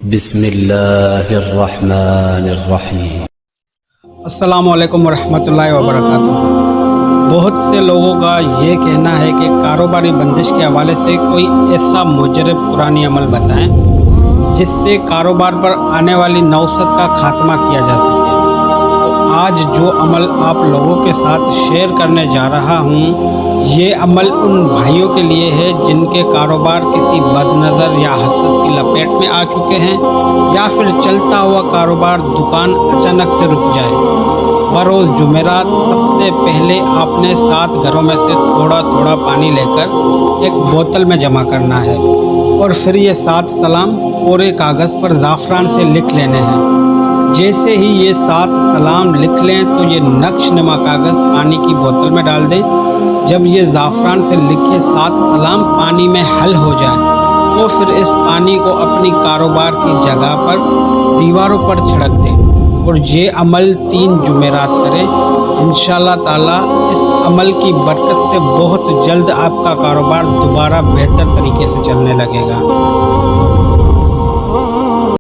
بسم اللہ الرحمن الرحیم۔ السلام علیکم ورحمۃ اللہ وبرکاتہ۔ بہت سے لوگوں کا یہ کہنا ہے کہ کاروباری بندش کے حوالے سے کوئی ایسا مجرب قرآنی عمل بتائیں جس سے کاروبار پر آنے والی نوسط کا خاتمہ کیا جا سکے۔ تو آج جو عمل آپ لوگوں کے ساتھ شیئر کرنے جا رہا ہوں، یہ عمل ان بھائیوں کے لیے ہے جن کے کاروبار کسی بد نظر یا حسد کی لپیٹ میں آ چکے ہیں، یا پھر چلتا ہوا کاروبار دکان اچانک سے رک جائے۔ بروز جمعرات سب سے پہلے آپ نے 7 گھروں میں سے تھوڑا تھوڑا پانی لے کر ایک بوتل میں جمع کرنا ہے، اور پھر یہ 7 سلام پورے کاغذ پر زعفران سے لکھ لینے ہیں۔ جیسے ہی یہ 7 سلام لکھ لیں تو یہ نقش نما کاغذ پانی کی بوتل میں ڈال دیں۔ جب یہ زعفران سے لکھے 7 سلام پانی میں حل ہو جائیں تو پھر اس پانی کو اپنی کاروبار کی جگہ پر دیواروں پر چھڑک دیں، اور یہ عمل 3 جمعرات کریں۔ انشاءاللہ تعالی اس عمل کی برکت سے بہت جلد آپ کا کاروبار دوبارہ بہتر طریقے سے چلنے لگے گا۔